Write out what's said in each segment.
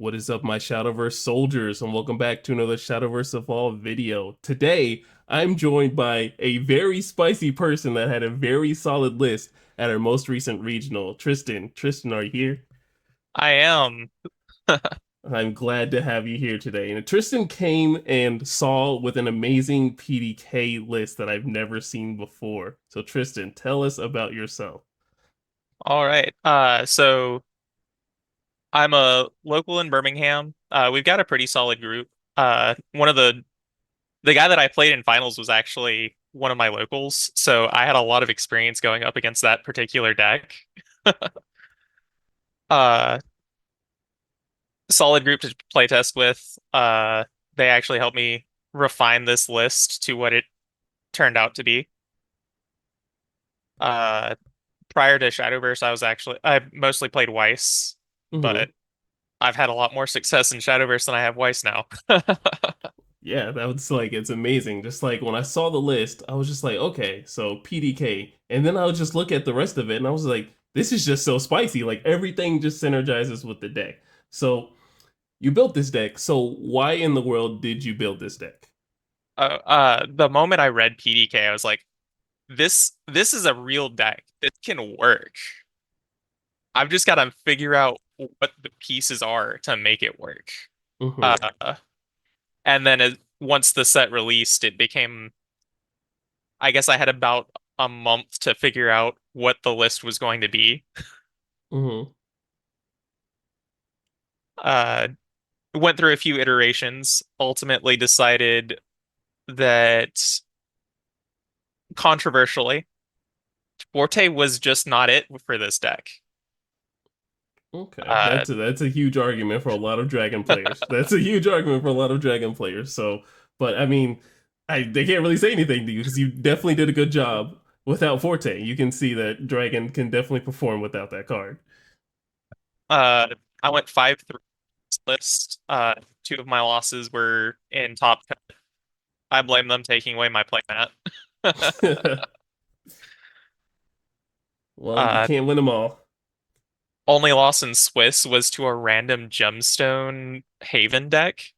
What is up, my Shadowverse soldiers, and welcome back to another Shadowverse Evolved video. Today, I'm joined by a very spicy person that had a very solid list at our most recent regional. Tristan. Tristan, are you here? I am. I'm glad to have you here today. And Tristan came and saw with an amazing PDK list that I've never seen before. So, Tristan, tell us about yourself. All right. So I'm a local in Birmingham. We've got a pretty solid group. One of the guy that I played in finals was actually one of my locals, so I had a lot of experience going up against that particular deck. Uh, Solid group to play test with. They actually helped me refine this list to what it turned out to be. Uh, Prior to Shadowverse, I mostly played Weiss, Hmm. but I've had a lot more success in Shadowverse than I have Weiss now. Yeah, that was like it's amazing. Just like when I saw the list, I was just like, okay, so PDK, and then I would just look at the rest of it, and I was like, this is just so spicy. Like everything just synergizes with the deck. So you built this deck. So why in the world did you build this deck? The moment I read PDK, I was like, this is a real deck. This can work. I've just got to figure out what the pieces are to make it work. Hmm. Uh, and then once the set released, it became, I guess I had about a month to figure out what the list was going to be. Hmm. Uh, Went through a few iterations, ultimately decided that controversially, Forte was just not it for this deck. Okay, Uh, that's a huge argument for a lot of Dragon players. That's a huge argument for a lot of Dragon players. So, but I mean, they can't really say anything to you because you definitely did a good job without Forte. You can see that Dragon can definitely perform without that card. Uh, I went 5-3 list. Two of my losses were in top 10. I blame them taking away my playmat. Well, you Uh, can't win them all. Only loss in Swiss was to a random Gemstone Haven deck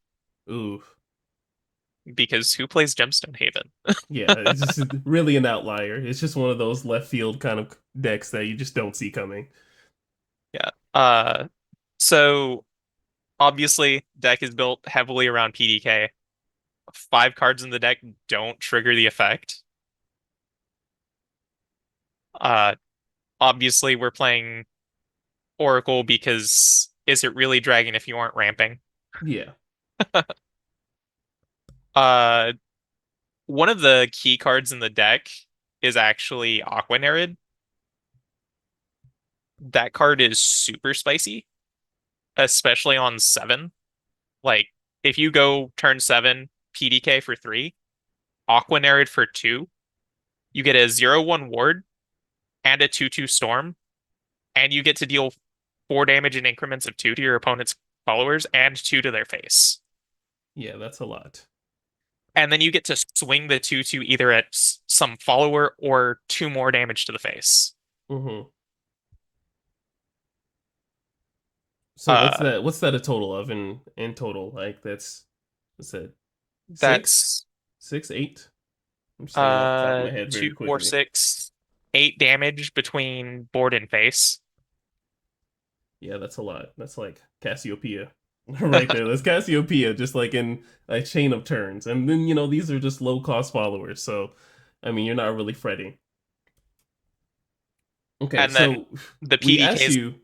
Ooh, because who plays Gemstone Haven? yeah, it's just really an outlier. It's just one of those left field kind of decks that you just don't see coming. Yeah. So obviously deck is built heavily around PDK. Five cards in the deck don't trigger the effect. Uh, Obviously we're playing Oracle because is it really Dragon if you aren't ramping? Yeah, Uh, One of the key cards in the deck is actually Aquanarid. That card is super spicy, especially on 7. Like, if you go turn 7, PDK for 3, Aquanarid for 2, you get a 0/1 ward and a 2/2 storm, and you get to deal 4 damage in increments of 2 to your opponent's followers and 2 to their face. yeah, that's a lot. And then you get to swing the 2/2 either at some follower or 2 more damage to the face. Hmm. So Uh, what's that a total of in total? Like that's what's that? Six, that's 6, 8. I'm saying off the top of my head two, very four, quickly. 6, 8 damage between board and face. Yeah, that's a lot. That's like Cassiopeia right there. That's Cassiopeia, just like in a chain of turns. And then these are just low cost followers. So I mean, you're not really fretting. Okay, And then so the we asked PDKs. you.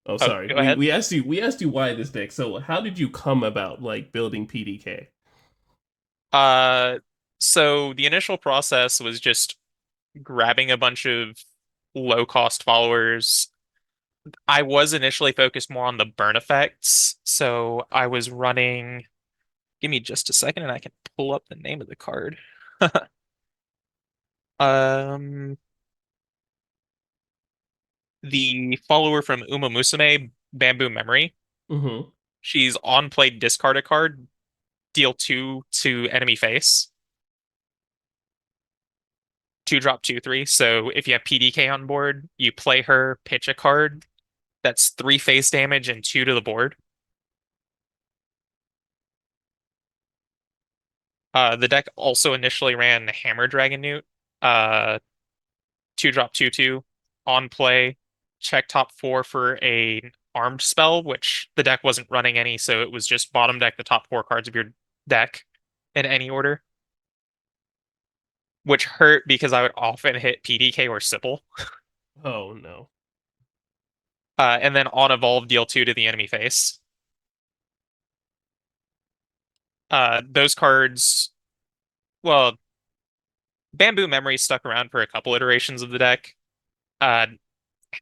Oh, Oh, sorry. go We ahead. we asked you. We asked you why this deck. So how did you come about like building PDK? Uh, so the initial process was just grabbing a bunch of low cost followers. I was initially focused more on the burn effects, so I was running. Give me just a second, and I can pull up the name of the card. Um, the follower from Uma Musume, Bamboo Memory. Mm-hmm. She's on play, discard a card, deal 2 to enemy face. 2 drop 2/3. So if you have PDK on board, you play her, pitch a card. That's 3 face damage and 2 to the board. The deck also initially ran Hammer Dragon Newt, uh, 2-drop 2/2 on play, check top four for a armed spell, which the deck wasn't running any, so it was just bottom deck the top four cards of your deck in any order, which hurt because I would often hit PDK or Sybil. Oh no. And then on evolve, deal two to the enemy face. Those cards, well, Bamboo Memory stuck around for a couple iterations of the deck. Uh,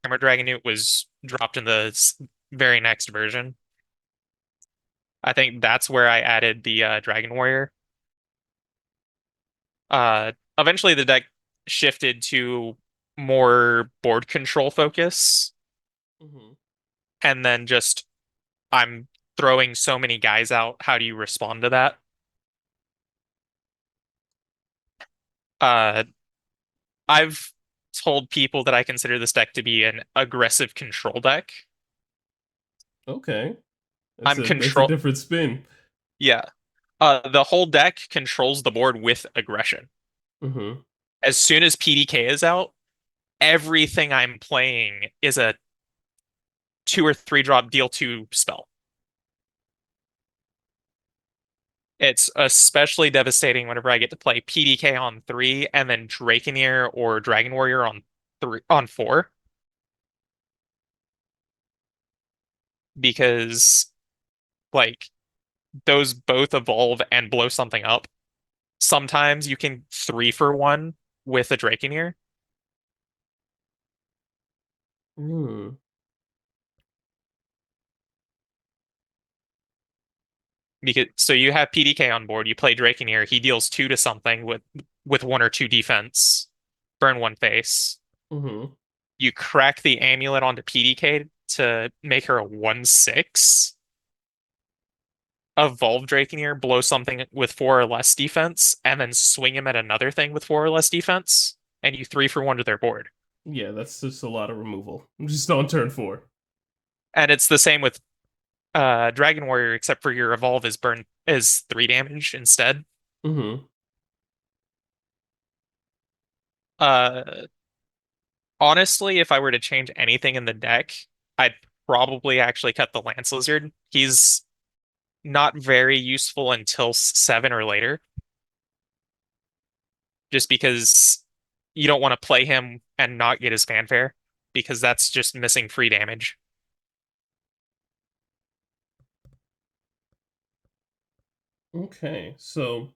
Hammer Dragon Newt was dropped in the very next version. I think that's where I added the Dragon Warrior. Eventually, the deck shifted to more board control focus, Hmm. and then just I'm throwing so many guys out. How do you respond to that? Uh, I've told people that I consider this deck to be an aggressive control deck. Okay. That's I'm a control, different spin. yeah. The whole deck controls the board with aggression. Hmm. As soon as PDK is out, everything I'm playing is a 2 or 3 drop deal two spell. It's especially devastating whenever I get to play PDK on three and then Draconeer or Dragon Warrior on four, because like those both evolve and blow something up. Sometimes you can 3 for 1 with a Draconeer. Hmm. Because so you have PDK on board, you play Draconeer, he deals two to something with 1 or 2 defense, burn one face. Hmm. You crack the amulet onto PDK to make her a 1/6. Evolve Draconeer, blow something with 4 or less defense, and then swing him at another thing with 4 or less defense, and you 3 for 1 to their board. Yeah, that's just a lot of removal. Just on turn four. And it's the same with Dragon Warrior, except for your evolve is burn is 3 damage instead. Hmm. Uh, Honestly, if I were to change anything in the deck, I'd probably actually cut the Lance Lizard. He's not very useful until 7 or later, just because you don't want to play him and not get his fanfare, because that's just missing free damage. Okay, so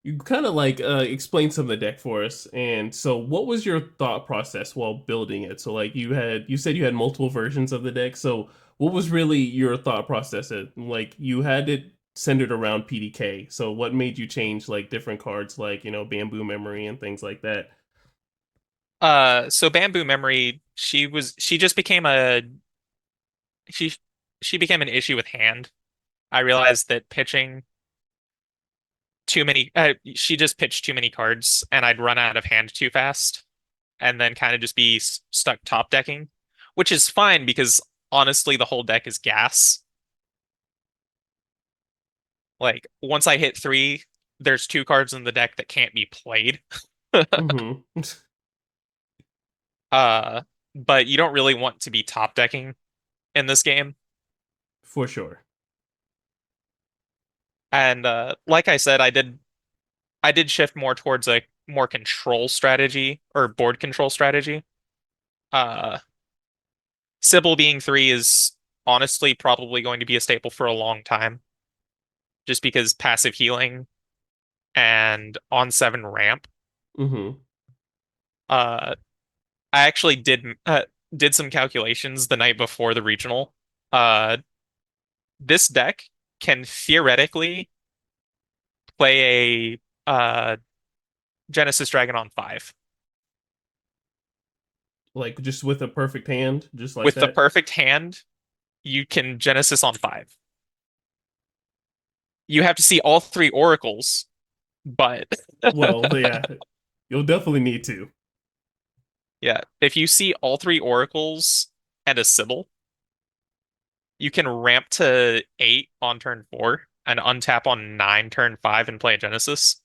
you kind of like explained some of the deck for us, and so what was your thought process while building it? So like you said you had multiple versions of the deck. So what was really your thought process? Like you had it centered around PDK. So what made you change like different cards like Bamboo Memory and things like that? So Bamboo Memory, she just became she she became an issue with hand. I realized that pitching too many she just pitched too many cards and I'd run out of hand too fast and then kind of just be stuck top decking, which is fine because honestly the whole deck is gas. Like once I hit 3, there's 2 cards in the deck that can't be played. Hmm. Uh, but you don't really want to be top decking in this game. For sure. And like I said, I did shift more towards a more control strategy or board control strategy. Uh, Sybil being 3 is honestly probably going to be a staple for a long time, just because passive healing and on 7 ramp. Hmm. Uh, I actually did some calculations the night before the regional. Uh, this deck can theoretically play a Genesis Dragon on 5 Like just with a perfect hand, just like with the that. perfect hand. You can Genesis on 5. You have to see all 3 oracles, but Well, yeah, you'll definitely need to. yeah, if you see all 3 oracles and a Sybil, you can ramp to 8 on turn 4. and untap on 9 turn 5 and play a Genesis.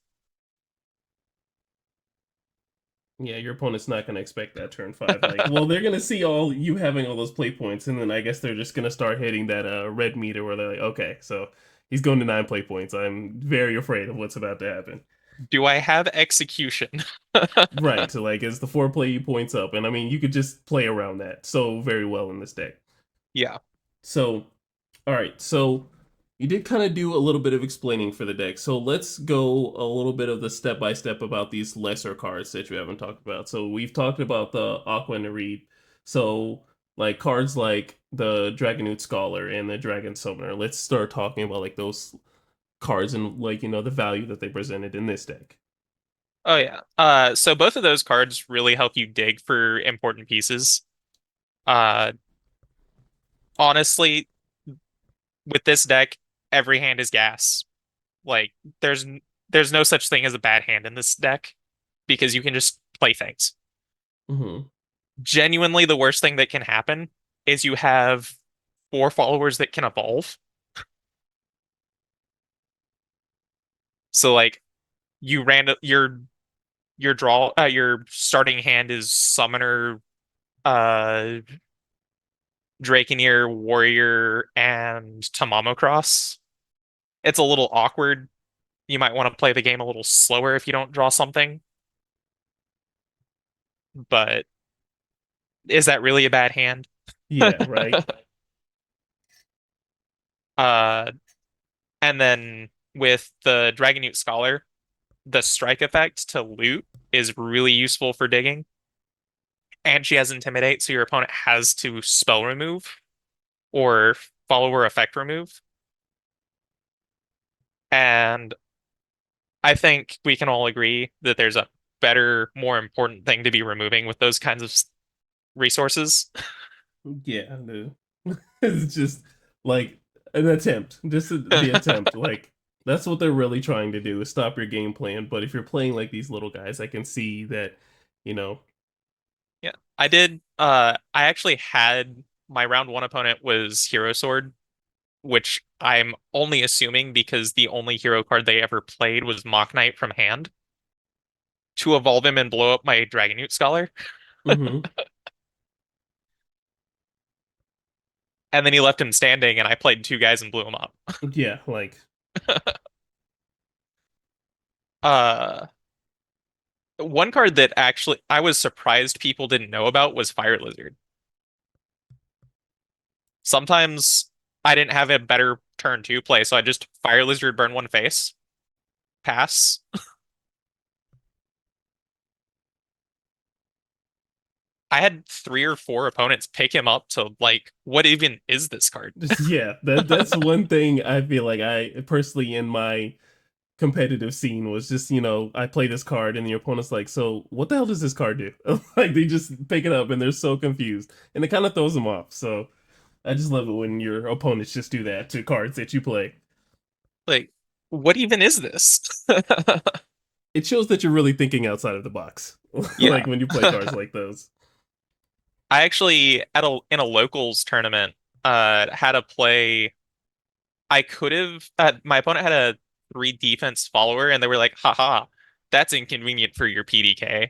Yeah, your opponent's not gonna expect that turn five. Like, well, they're gonna see all you having all those play points, and then I guess they're just gonna start hitting that red meter where they're like, okay, so he's going to 9 play points. I'm very afraid of what's about to happen. Do I have execution? Right, so like as the 4 play points up, and I mean you could just play around that so very well in this deck. Yeah. So, all right, so you did kind of do a little bit of explaining for the deck. So let's go a little bit of the step by step about these lesser cards that you haven't talked about. So we've talked about the Aqua and the Reed. So like cards like the Draconic Scholar and the Dragon Summoner. Let's start talking about like those cards and like the value that they presented in this deck. Oh yeah. So both of those cards really help you dig for important pieces. Uh, Honestly, with this deck, every hand is gas. Like there's there's no such thing as a bad hand in this deck because you can just play things. Hmm. Genuinely, the worst thing that can happen is you have 4 followers that can evolve. So like you ran your starting hand is Summoner, uh Draconeer, Warrior, and Tamamo. It's a little awkward. You might want to play the game a little slower if you don't draw something, but is that really a bad hand? Yeah, right. Uh, and then with the Dragonute Scholar, the strike effect to loot is really useful for digging. And she has Intimidate, so your opponent has to spell remove or follower effect remove. And I think we can all agree that there's a better, more important thing to be removing with those kinds of resources. Yeah, it's just like an attempt, just the attempt. Like that's what they're really trying to do is stop your game plan. But if you're playing like these little guys, I can see that, you know, Yeah, I did. I actually had my round one opponent was Hero Sword, which I'm only assuming because the only hero card they ever played was Mock Knight from hand to evolve him and blow up my Dragonute Scholar. hmm And then he left him standing, and I played 2 guys and blew him up. yeah, like Uh, One card that actually I was surprised people didn't know about was Fire Lizard. Sometimes I didn't have a better turn to play, so I just Fire Lizard, burn one face, pass. I had 3 or 4 opponents pick him up to like, what even is this card? just yeah, that's one thing I feel like I personally in my competitive scene was just, I play this card and the opponent's like, so what the hell does this card do? Like they just pick it up and they're so confused. And it kind of throws them off. So I just love it when your opponents just do that to cards that you play. Like, what even is this? It shows that you're really thinking outside of the box. Yeah. Like when you play cards like those. I actually at a in a locals tournament had a play I could have my opponent had a 3 defense follower and they were like, haha, that's inconvenient for your PDK.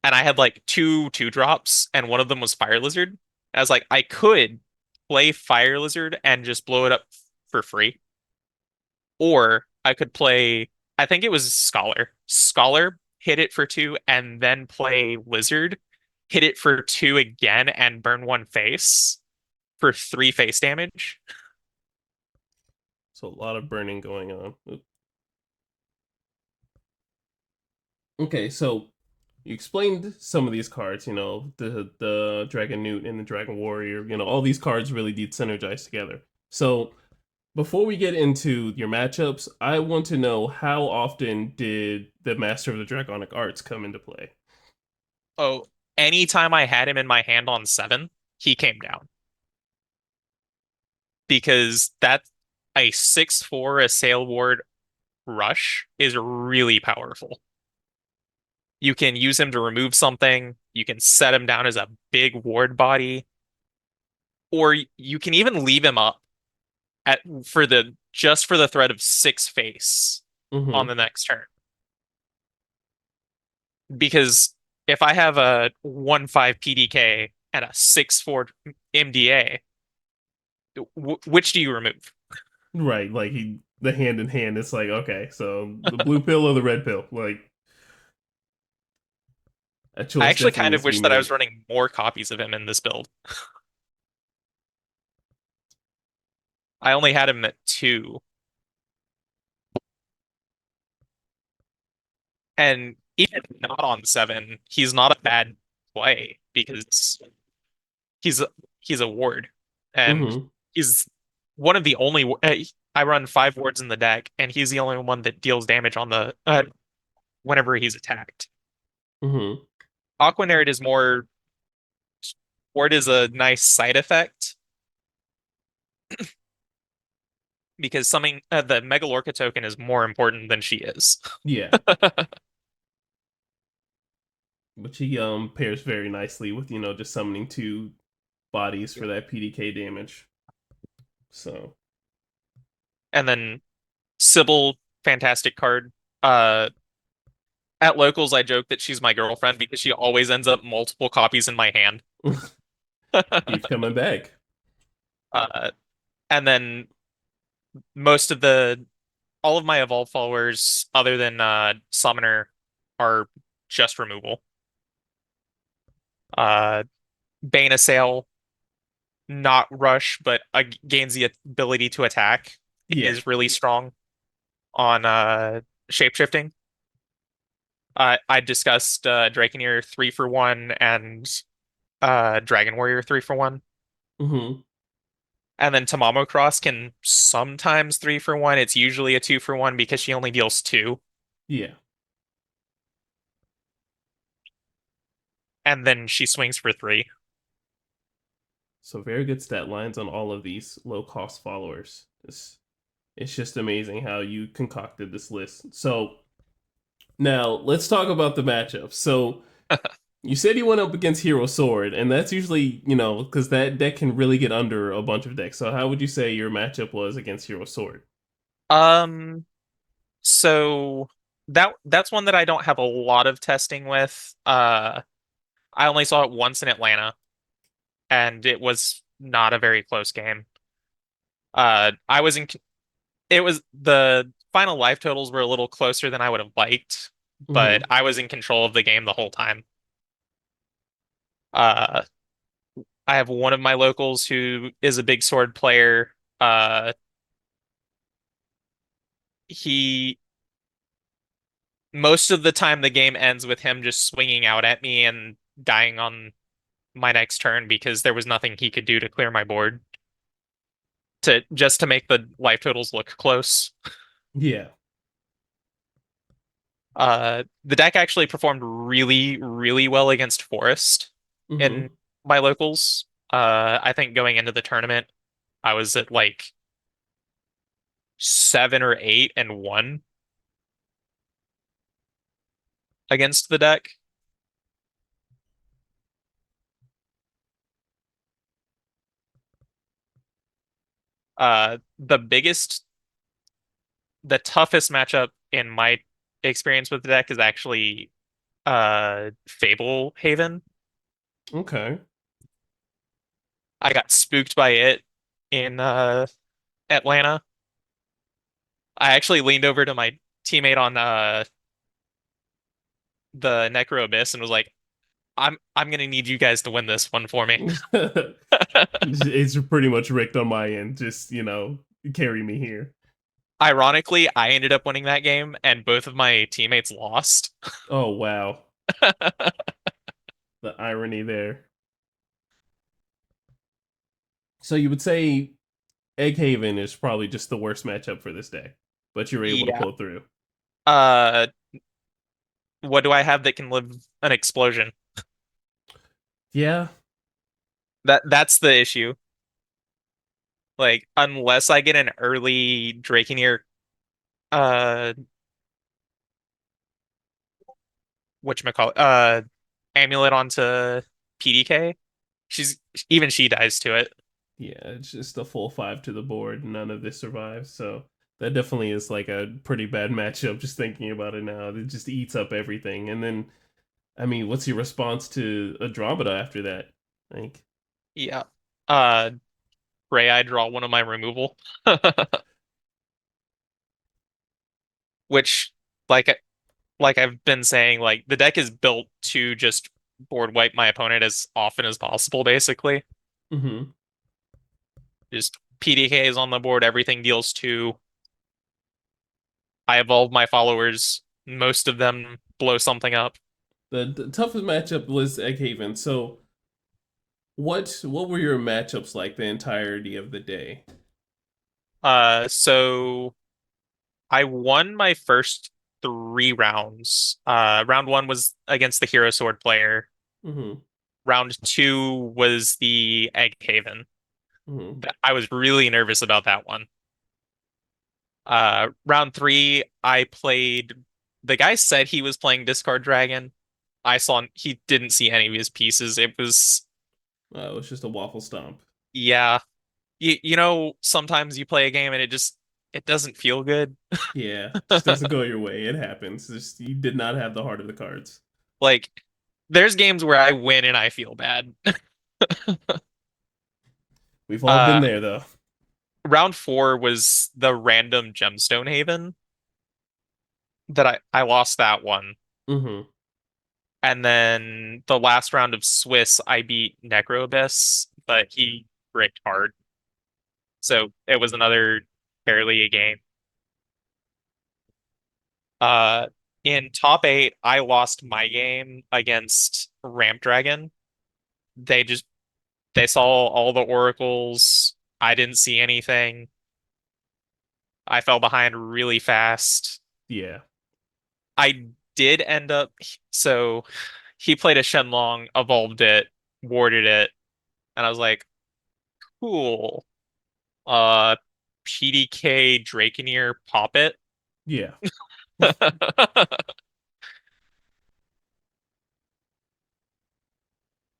And I had like 2 2 drops and one of them was Fire Lizard. I was like, I could play Fire Lizard and just blow it up for free. Or I could play, I think it was Scholar. Scholar, hit it for 2, and then play Lizard, hit it for 2 again, and burn one face for 3 face damage. So a lot of burning going on. Oop. Okay, so you explained some of these cards, the Dragon Newt and the Dragon Warrior, all these cards really did synergize together. So before we get into your matchups, I want to know how often did the Master of the Draconic Arts come into play? Oh, anytime I had him in my hand on 7, he came down because that a 6/4 assail ward rush is really powerful. You can use him to remove something, you can set him down as a big ward body, or you can even leave him up at for the just for the threat of six face on Mm-hmm. the next turn. Because if I have a 1/5 PDK and a 6/4 MDA, which do you remove? Right, like the hand in hand. It's like okay, so the blue pill or the red pill. Like a I choice actually definitely kind needs of to be wish that I was made. running more copies of him in this build. I only had him at two, and even not on seven, he's not a bad play because he's he's a ward, and Mm-hmm. he's one of the only. I run five wards in the deck, and he's the only one that deals damage on the whenever he's attacked. Mm-hmm. Aquanerd is more. Ward is a nice side effect because something the Megalorca token is more important than she is. Yeah. But he pairs very nicely with, just summoning two bodies for that PDK damage. So And then Sybil, fantastic card. Uh, at locals, I joke that she's my girlfriend because she always ends up multiple copies in my hand. keeps coming back. Uh, and then most of the all of my evolve followers, other than Summoner, are just removal. Uh, Bane Assail, not rush, but gains the ability to attack, Yeah. is really strong on shapeshifting. I discussed Draconeer 3 for 1 and Dragon Warrior 3 for 1. Mm-hmm. And then Tamamo Cross can sometimes 3 for 1. It's usually a 2 for 1 because she only deals two. Yeah. And then she swings for three. So very good stat lines on all of these low cost followers. It's just amazing how you concocted this list. So now let's talk about the matchup. So you said you went up against Hero Sword, and that's usually, because that deck can really get under a bunch of decks. So how would you say your matchup was against Hero Sword? Um, so that's one that I don't have a lot of testing with. I only saw it once in Atlanta, and it was not a very close game. I was in it was the final life totals were a little closer than I would have liked, but Mm-hmm. I was in control of the game the whole time. Uh, I have one of my locals who is a big sword player. Uh, he Most of the time the game ends with him just swinging out at me and dying on my next turn because there was nothing he could do to clear my board to make the life totals look close. Yeah. The deck actually performed really, really well against Forest Mm-hmm. in my locals. I think going into the tournament, I was at like 7 or 8 and 1 against the deck. The toughest matchup in my experience with the deck is actually Fable Haven. Okay. I got spooked by it in Atlanta. I actually leaned over to my teammate on the Necro Abyss and was like, I'm gonna need you guys to win this one for me. It's pretty much rigged on my end. Just, carry me here. Ironically, I ended up winning that game, and both of my teammates lost. Oh, wow. The irony there. So you would say Egghaven is probably just the worst matchup for this day, but you're able to Yeah. pull through. Uh, what do I have that can live an explosion? Yeah. That's the issue. Like, unless I get an early Draconeer, uh, whatchamacallit, amulet onto PDK, she's even she dies to it. Yeah, it's just a full five to the board. None of this survives. So that definitely is like a pretty bad matchup. Just thinking about it now, it just eats up everything. And then, I mean, what's your response to Andromeda after that? Like, Yeah. Uh, Gray, I draw one of my removal, which, like, like I've been saying, like the deck is built to just board wipe my opponent as often as possible, basically. mm-hmm. Just PDK is on the board, everything deals two. I evolve my followers, most of them blow something up. The toughest matchup was Egg Haven. So what were your matchups like the entirety of the day? So I won my first three rounds. Round one was against the Hero Sword player. Mm-hmm. Round two was the Egg Haven. Mm-hmm. I was really nervous about that one. Round three, I played. The guy said he was playing Discard Dragon. I saw he didn't see any of his pieces. It was, It was just a waffle stomp. yeah. You know, sometimes you play a game and it doesn't feel good. Yeah, just doesn't go your way. It happens. Just you did not have the heart of the cards. Like, there's games where I win and I feel bad. We've all been Uh, there though. round four was the random Gemstone Haven that I lost that one. Mm-hmm. And then the last round of Swiss, I beat Necro Abyss, but he bricked hard. So it was another fairly a game. Uh, in top eight, I lost my game against Ramp Dragon. They just they saw all the oracles. I didn't see anything. I fell behind really fast. Yeah. I did end up so he played a Shenlong, evolved it, warded it, and I was like, cool. Uh PDK Draconeer pop it. Yeah.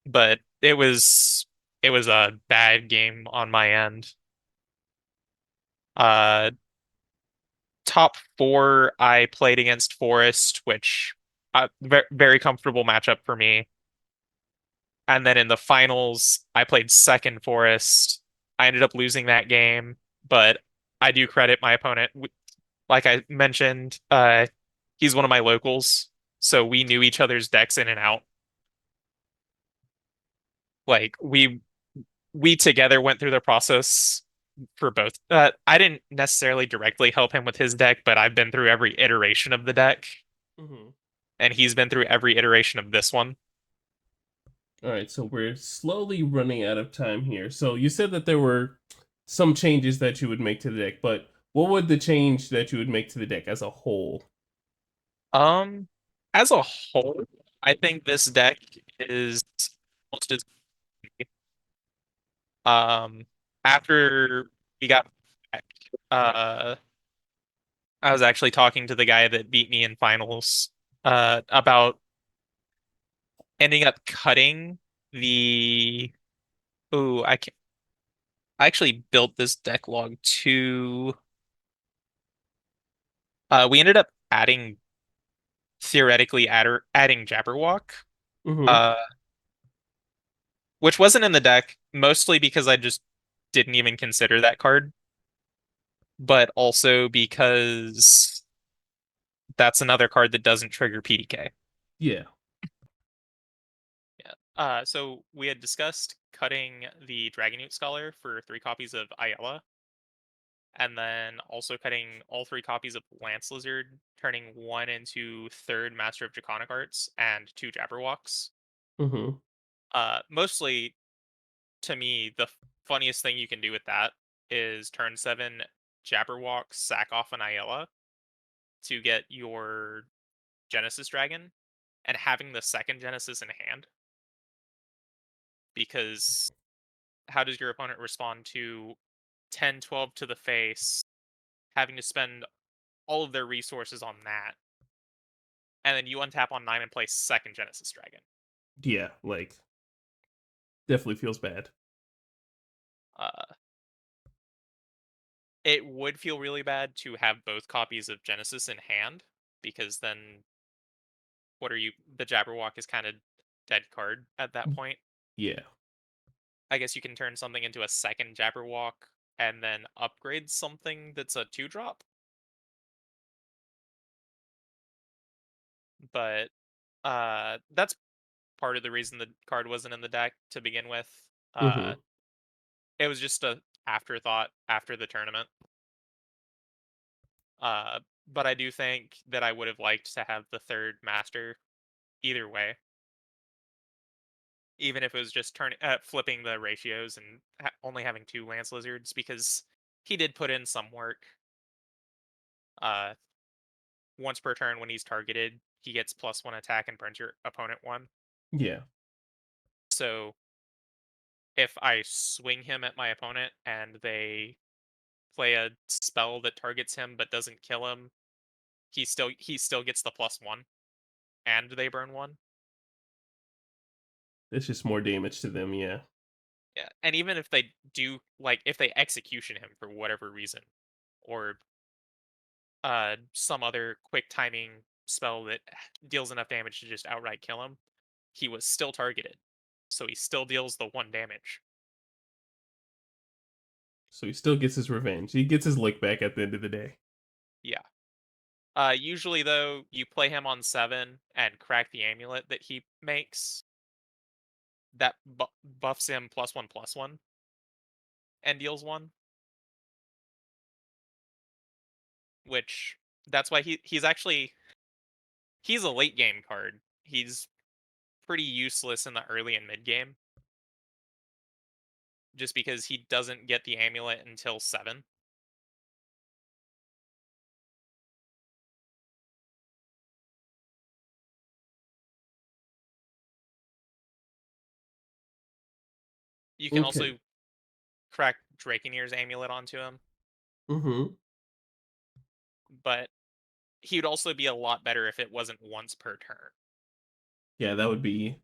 But it was a bad game on my end. Uh top four I played against Forest, which very comfortable matchup for me. And then in the finals, I played second Forest. I ended up losing that game, but I do credit my opponent. Like I mentioned, he's one of my locals, so we knew each other's decks in and out. Like we together went through the process for both. I didn't necessarily directly help him with his deck, but I've been through every iteration of the deck, Mm-hmm. and he's been through every iteration of this one. All right, so we're slowly running out of time here. So you said that there were some changes that you would make to the deck, but what would the change that you would make to the deck as a whole? Um, as a whole, I think this deck is almost as um after we got back, uh I was actually talking to the guy that beat me in finals about ending up cutting the oh I actually built this deck log to we ended up adding theoretically adding Jabberwock Mm-hmm. uh which wasn't in the deck mostly because I just didn't even consider that card, but also because that's another card that doesn't trigger PDK. Yeah. Yeah. So we had discussed cutting the Dragonute Scholar for three copies of Ayala, and then also cutting all three copies of Lance Lizard, turning one into third Master of Draconic Arts and two Jabberwocks. Mm-hmm. Mostly to me, the funniest thing you can do with that is turn seven Jabberwock, sack off an Ayala to get your Genesis Dragon, and having the second Genesis in hand. Because how does your opponent respond to 10-12 to the face, having to spend all of their resources on that, and then you untap on 9 and play second Genesis Dragon? Yeah, like definitely feels bad. Uh, it would feel really bad to have both copies of Genesis in hand, because then what are you? The Jabberwock is kind of dead card at that point. Yeah. I guess you can turn something into a second Jabberwock and then upgrade something that's a 2-drop. But that's part of the reason the card wasn't in the deck to begin with. Hmm. It was just a afterthought after the tournament. But I do think that I would have liked to have the third master either way, even if it was just flipping the ratios and only having 2 Lance Lizards, because he did put in some work. Uh, Once per turn when he's targeted, he gets +1 attack and burns your opponent 1. Yeah. So if I swing him at my opponent and they play a spell that targets him but doesn't kill him, he still gets the +1 and they burn 1. It's just more damage to them. Yeah. Yeah, and even if they do, like, if they execution him for whatever reason, or some other quick timing spell that deals enough damage to just outright kill him, he was still targeted, so he still deals the 1 damage. So he still gets his revenge. He gets his lick back at the end of the day. Yeah. Usually though, you play him on 7 and crack the amulet that he makes. That buffs him +1/+1 and deals 1, which that's why he's a late game card. He's pretty useless in the early and mid game, just because he doesn't get the amulet until 7. You can Okay. also crack Draconier's amulet onto him, Hmm. but he would also be a lot better if it wasn't once per turn. Yeah, that would be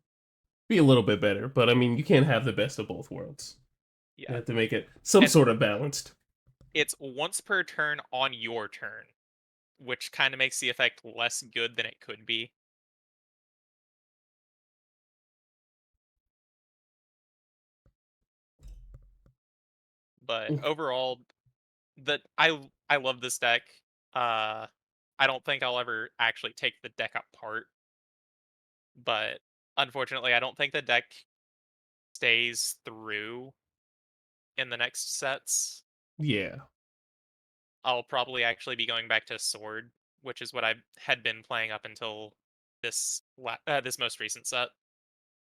a little bit better, but I mean, you can't have the best of both worlds. You Yeah. have to make it some And sort of balanced. it's once per turn on your turn, which kind of makes the effect less good than it could be. But overall, I love this deck. Uh, I don't think I'll ever actually take the deck apart, but unfortunately, I don't think the deck stays through in the next sets. Yeah. I'll probably actually be going back to Sword, which is what I had been playing up until this most recent set.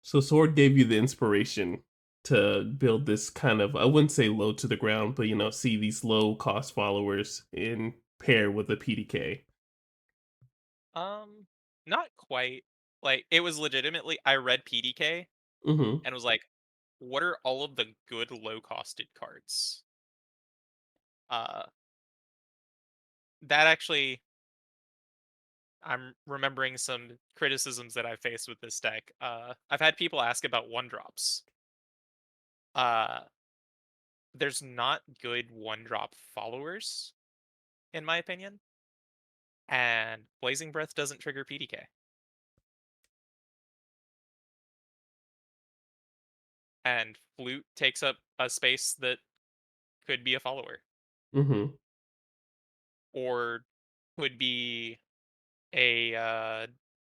So Sword gave you the inspiration to build this kind of, I wouldn't say low to the ground, but see these low cost followers in pair with a PDK. Um, Not quite. Like, it was legitimately, I read PDK Hmm. and was like, what are all of the good low costed cards? Uh, that actually, I'm remembering some criticisms that I've faced with this deck. I've had people ask about 1-drops. Uh, there's not good 1-drop followers, in my opinion, and Blazing Breath doesn't trigger PDK. And Flute takes up a space that could be a follower, Hmm. or could be a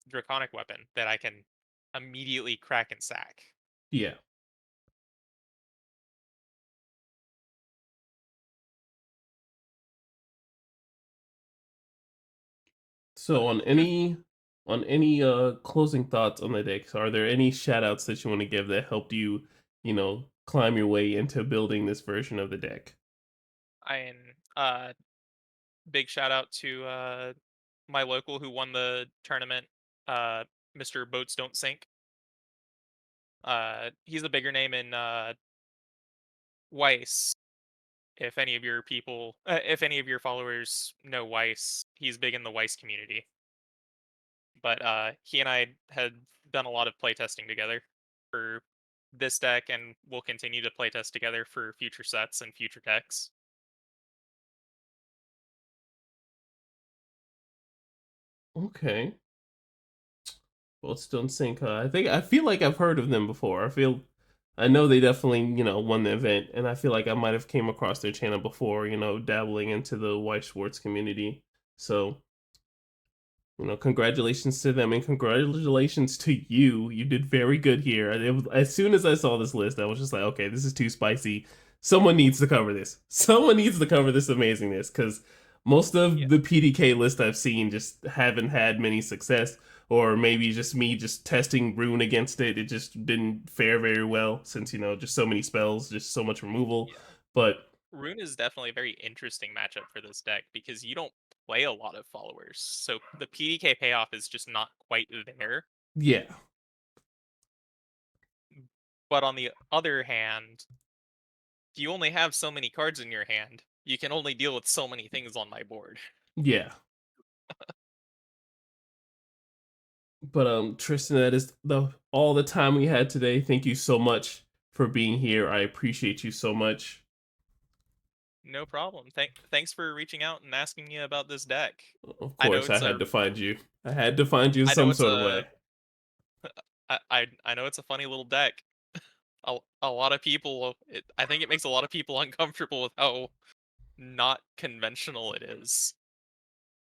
Draconic weapon that I can immediately crack and sack. Yeah. So But who's on any closing thoughts on the decks, are there any shout outs that you want to give that helped you, climb your way into building this version of the deck? I big shout out to my local who won the tournament, uh, Mr. Boats Don't Sink. He's a bigger name in Weiss. If any of your followers know Weiss, he's big in the Weiss community. But he and I had done a lot of playtesting together for this deck, and we'll continue to playtest together for future sets and future decks. Okay. Well, Stone Sink. I feel like I've heard of them before. I know they definitely won the event, and I feel like I might have came across their channel before. Dabbling into the white Schwartz community. So congratulations to them and congratulations to you. You did very good here. As soon as I saw this list, I was just like, okay, this is too spicy. Someone needs to cover this. Someone needs to cover this amazingness because most of Yeah, the PDK list I've seen just haven't had many success, or maybe just me just testing Rune against it. It just didn't fare very well since just so many spells, just so much removal. yeah. But Rune is definitely a very interesting matchup for this deck because you don't play a lot of followers, so the PDK payoff is just not quite there. yeah, But on the other hand, you only have so many cards in your hand. You can only deal with so many things on my board. yeah. But Tristan, that is the all the time we had today. Thank you so much for being here. I appreciate you so much. No problem. Thanks for reaching out and asking me about this deck. Of I know course, I it's had a to find you. I had to find you in I know some it's sort of a way. I know it's a funny little deck. A lot of people I think it makes a lot of people uncomfortable with how not conventional it is.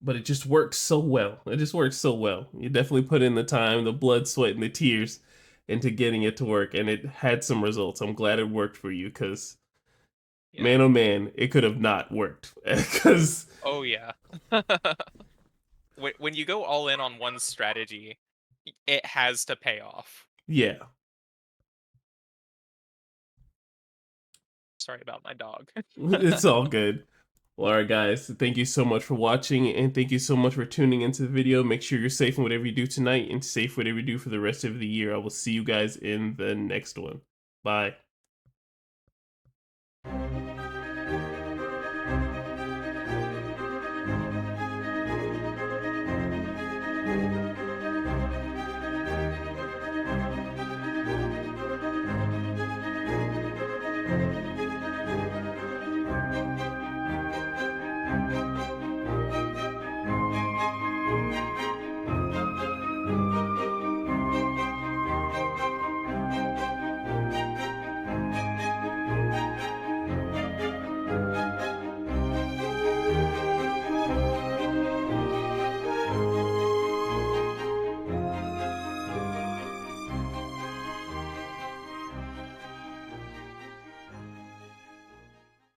But it just works so well. It just works so well. You definitely put in the time, the blood, sweat, and the tears into getting it to work, and it had some results. I'm glad it worked for you because, Yeah. man, oh man, it could have not worked. Because, Oh yeah. When you go all in on one strategy, it has to pay off. yeah, Sorry about my dog. it's all good. Well, all right, guys. Thank you so much for watching, and thank you so much for tuning into the video. Make sure you're safe in whatever you do tonight, and safe whatever you do for the rest of the year. I will see you guys in the next one. Bye.